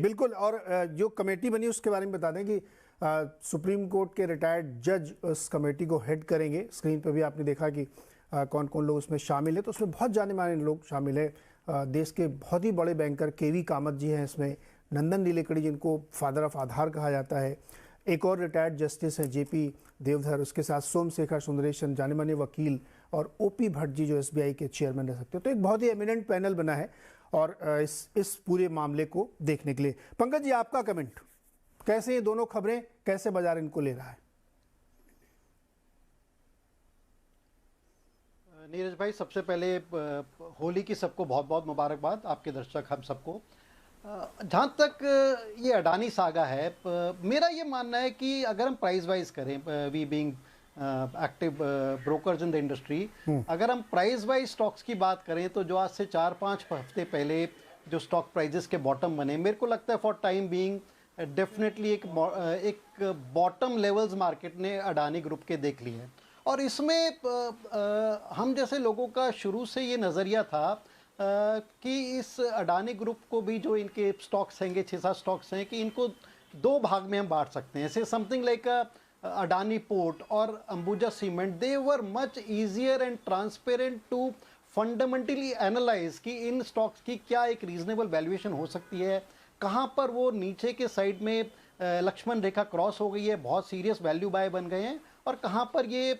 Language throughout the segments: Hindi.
बिल्कुल। और जो कमेटी बनी उसके बारे में बता दें कि सुप्रीम कोर्ट के रिटायर्ड जज उस कमेटी को हेड करेंगे। स्क्रीन पे भी आपने देखा कि कौन कौन लोग उसमें शामिल है, तो उसमें बहुत जाने माने लोग शामिल है। देश के बहुत ही बड़े बैंकर केवी कामत जी हैं इसमें, नंदन नीलेकणी जिनको फादर ऑफ आधार कहा जाता है, एक और रिटायर्ड जस्टिस हैं जेपी देवधर, उसके साथ सोमशेखर सुंदरेशन जाने माने वकील, और ओपी भट्ट जी जो एसबीआई के चेयरमैन रह सकते हो। तो एक बहुत ही एमिनेंट पैनल बना है और इस पूरे मामले को देखने के लिए। पंकज जी, आपका कमेंट, कैसे ये दोनों खबरें, कैसे बाजार इनको ले रहा है? नीरज भाई, सबसे पहले होली की सबको बहुत बहुत मुबारकबाद, आपके दर्शक हम सबको। जहाँ तक ये अडानी सागा है, मेरा ये मानना है कि अगर हम प्राइस वाइज करें, we being active brokers in the industry, अगर हम प्राइस वाइज स्टॉक्स की बात करें तो जो आज से 4-5 हफ्ते पहले जो स्टॉक प्राइजेस के बॉटम बने, मेरे को लगता है फॉर टाइम बीइंग डेफिनेटली एक बॉटम लेवल्स मार्केट ने अडानी ग्रुप के देख लिए हैं। और इसमें हम जैसे लोगों का शुरू से ये नज़रिया था कि इस अडानी ग्रुप को भी जो इनके स्टॉक्स हैंगे, 6-7 स्टॉक्स हैं, कि इनको दो भाग में हम बांट सकते हैं। ऐसे समथिंग लाइक अडानी पोर्ट और Ambuja cement, they were much easier and transparent to fundamentally analyse कि इन स्टॉक्स की क्या एक रीजनेबल वैल्यूएशन हो सकती है, कहाँ पर वो नीचे के साइड में लक्ष्मण रेखा क्रॉस हो गई है, बहुत सीरियस वैल्यू बाय बन गए हैं, और कहाँ पर ये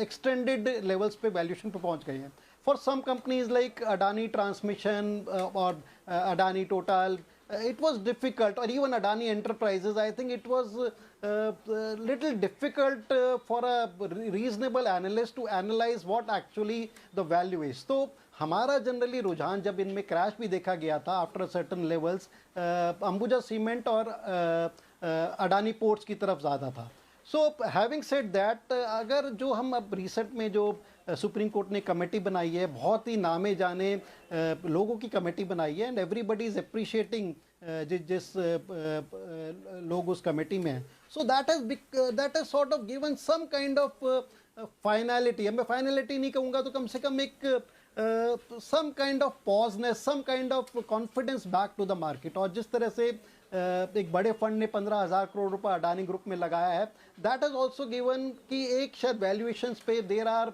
एक्सटेंडेड लेवल्स पे वैल्यूएशन पे पहुंच गए हैं। For some companies like Adani Transmission or Adani Total, it was difficult, or even Adani Enterprises, I think it was little difficult for a reasonable analyst to analyze what actually the value is. तो हमारा जनरली रुझान जब इनमें क्रैश भी देखा गया था after certain levels, Ambuja cement और अडानी पोर्ट्स की तरफ ज़्यादा था। सो हैविंग सेड दैट, अगर जो हम अब रिसेंट में जो सुप्रीम कोर्ट ने कमेटी बनाई है, बहुत ही नामे जाने लोगों की कमेटी बनाई है, एंड एवरीबडी इज अप्रिशिएटिंग जिस लोग उस कमेटी में हैं, so that has sort of given some kind of finality. मैं फाइनलिटी नहीं कहूँगा तो कम से कम एक some kind of pauseness, some kind of confidence back to the market. और जिस तरह से एक बड़े फंड ने 15,000 करोड़ रुपए अडानी ग्रुप में लगाया है, दैट हैज ऑल्सो गिवन कि एक शायद वैल्यूएशंस पे there are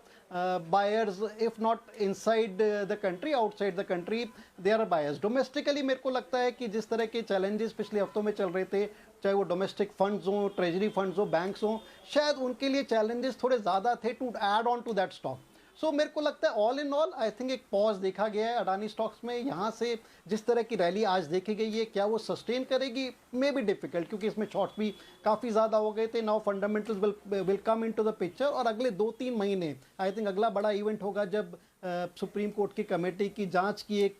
buyers, if not inside the country, outside the country there are buyers. Domestically मेरे को लगता है कि जिस तरह के चैलेंजेस पिछले हफ्तों में चल रहे थे, चाहे वो डोमेस्टिक फंड्स हों, ट्रेजरी फंड्स हों, बैंक्स हों, शायद उनके लिए चैलेंजेस थोड़े ज़्यादा थे to add on to that stock. So मेरे को लगता है all in all I think एक पॉज देखा गया है अडानी स्टॉक्स में। यहाँ से जिस तरह की रैली आज देखी गई है, क्या वो सस्टेन करेगी, मे बी डिफिकल्ट, क्योंकि इसमें शॉर्ट्स भी काफ़ी ज़्यादा हो गए थे। Now fundamentals will come into the picture, और अगले 2-3 महीने आई थिंक अगला बड़ा इवेंट होगा जब सुप्रीम कोर्ट की कमेटी की जांच की एक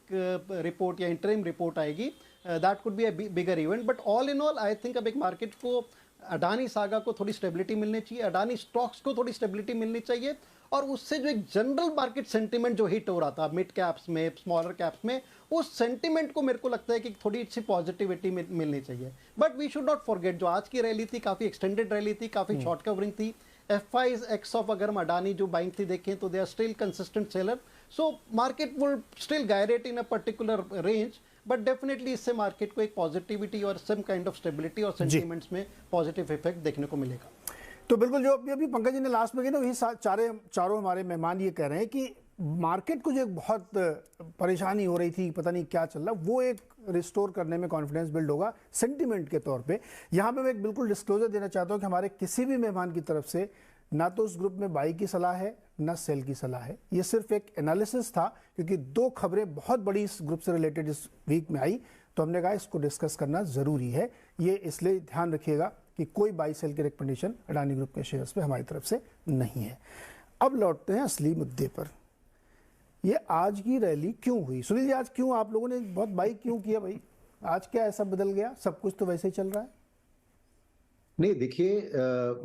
रिपोर्ट या इंटरिम रिपोर्ट आएगी। That could be a bigger event, but all in all I think अब एक मार्केट को, अडानी सागा को थोड़ी स्टेबिलिटी मिलनी चाहिए, अडानी स्टॉक्स को थोड़ी स्टेबिलिटी मिलनी चाहिए, और उससे जो एक जनरल मार्केट सेंटीमेंट जो हिट हो रहा था मिड कैप्स में, स्मॉलर कैप्स में, उस सेंटीमेंट को मेरे को लगता है कि थोड़ी सी पॉजिटिविटी मिलनी चाहिए। But we should not forget, जो आज की रैली थी काफ़ी एक्सटेंडेड रैली थी, काफ़ी शॉर्ट कवरिंग थी। FIs एक्स ऑफ अगर हम अडानी जो बाइंग थी देखें तो they are still consistent seller, so market will still guided in a particular range, but definitely इससे मार्केट को एक पॉजिटिविटी और सम काइंड ऑफ स्टेबिलिटी और सेंटीमेंट्स में पॉजिटिव इफेक्ट देखने को मिलेगा। तो बिल्कुल जो अभी पंकज जी ने लास्ट में कही ना, वही चारों हमारे मेहमान ये कह रहे हैं कि मार्केट को जो एक बहुत परेशानी हो रही थी, पता नहीं क्या चल रहा, वो एक रिस्टोर करने में कॉन्फिडेंस बिल्ड होगा सेंटिमेंट के तौर पे। यहाँ पे मैं एक बिल्कुल डिस्क्लोजर देना चाहता हूँ कि हमारे किसी भी मेहमान की तरफ से ना तो उस ग्रुप में बाई की सलाह है ना सेल की सलाह है, ये सिर्फ एक एनालिसिस था, क्योंकि 2 खबरें बहुत बड़ी इस ग्रुप से रिलेटेड इस वीक में आई, तो हमने कहा इसको डिस्कस करना ज़रूरी है। ये इसलिए ध्यान रखिएगा कि कोई बाई सेल की रिकमेंडेशन अडानी ग्रुप के शेयर्स पे हमारी तरफ से नहीं है। अब लौटते हैं असली मुद्दे पर, ये आज की रैली क्यों हुई? सुनील जी, आज क्यों आप लोगों ने बहुत बाई क्यों किया भाई? आज क्या ऐसा बदल गया? सब कुछ तो वैसे ही चल रहा है। नहीं देखिए,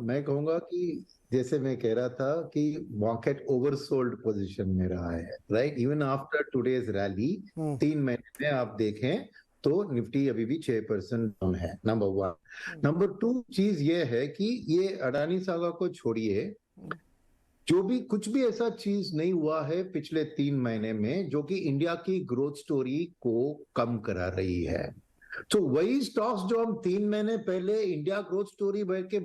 मैं कहूंगा कि जैसे मैं कह रहा था कि मार्केट ओवरसोल्ड पोजीशन में रहा है, right? Even after today's rally 3 महीने में आप देखें तो निफ्टी अभी भी 6% डाउन है, नंबर 1। नंबर 2 चीज ये है कि ये अडानी सागा को छोड़िए, जो भी कुछ भी ऐसा चीज नहीं हुआ है पिछले 3 महीने में जो कि इंडिया की ग्रोथ स्टोरी को कम करा रही है। तो वही स्टॉक्स जो हम 3 महीने पहले इंडिया ग्रोथ स्टोरी बैठ के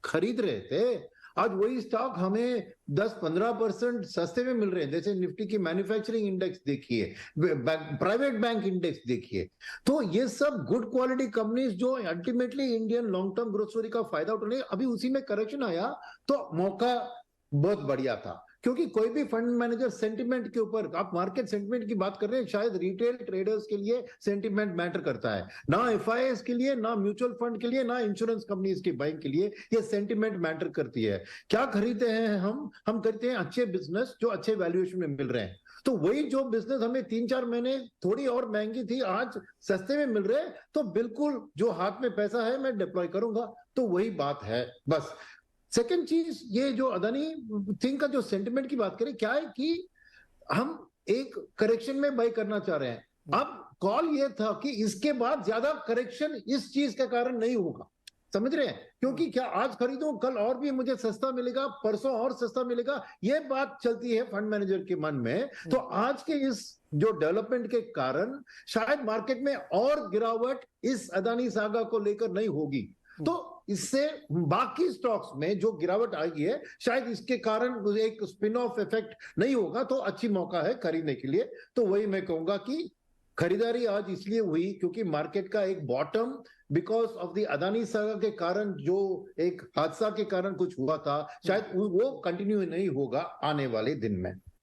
खरीद रहे थे, आज वही स्टॉक हमें 10-15% सस्ते में मिल रहे हैं। जैसे निफ्टी की मैन्युफैक्चरिंग इंडेक्स देखिए, प्राइवेट बैंक इंडेक्स देखिए, तो ये सब गुड क्वालिटी कंपनीज जो ultimately Indian long term growth story का फायदा उठाने, अभी उसी में करेक्शन आया तो मौका बहुत बढ़िया था। क्योंकि कोई भी फंड मैनेजर सेंटिमेंट के ऊपर, आप मार्केट सेंटिमेंट की बात कर रहे हैं, शायद रिटेल ट्रेडर्स के लिए सेंटिमेंट मैटर करता है, ना एफआईआईएस के लिए, ना म्यूचुअल फंड के लिए, ना इंश्योरेंस कंपनीज के बैंक के लिए ये सेंटिमेंट मैटर करती है। क्या खरीदते हैं हम खरीदते हैं अच्छे बिजनेस जो अच्छे वैल्यूएशन में मिल रहे हैं। तो वही जो बिजनेस हमें 3-4 महीने थोड़ी और महंगी थी, आज सस्ते में मिल रहे, तो बिल्कुल जो हाथ में पैसा है मैं डिप्लॉय करूंगा। तो वही बात है बस। सेकेंड चीज, ये जो अदानी थिंक का जो सेंटिमेंट की बात करें, क्या है कि हम एक करेक्शन में बाय करना चाह रहे हैं। अब कॉल ये था कि इसके बाद ज्यादा करेक्शन इस चीज के कारण नहीं होगा, समझ रहे हैं? क्योंकि क्या आज खरीदूं, कल और भी मुझे सस्ता मिलेगा, परसों और सस्ता मिलेगा, ये बात चलती है फंड मैनेजर के मन में। तो आज के इस जो डेवलपमेंट के कारण शायद मार्केट में और गिरावट इस अदानी सागा को लेकर नहीं होगी। तो इससे बाकी स्टॉक्स में जो गिरावट आई है, शायद इसके कारण एक स्पिन ऑफ इफेक्ट नहीं होगा, तो अच्छी मौका है खरीदने के लिए। तो वही मैं कहूंगा कि खरीदारी आज इसलिए हुई क्योंकि मार्केट का एक bottom because of the Adani saga के कारण, जो एक हादसा के कारण कुछ हुआ था, शायद वो कंटिन्यू नहीं होगा आने वाले दिन में।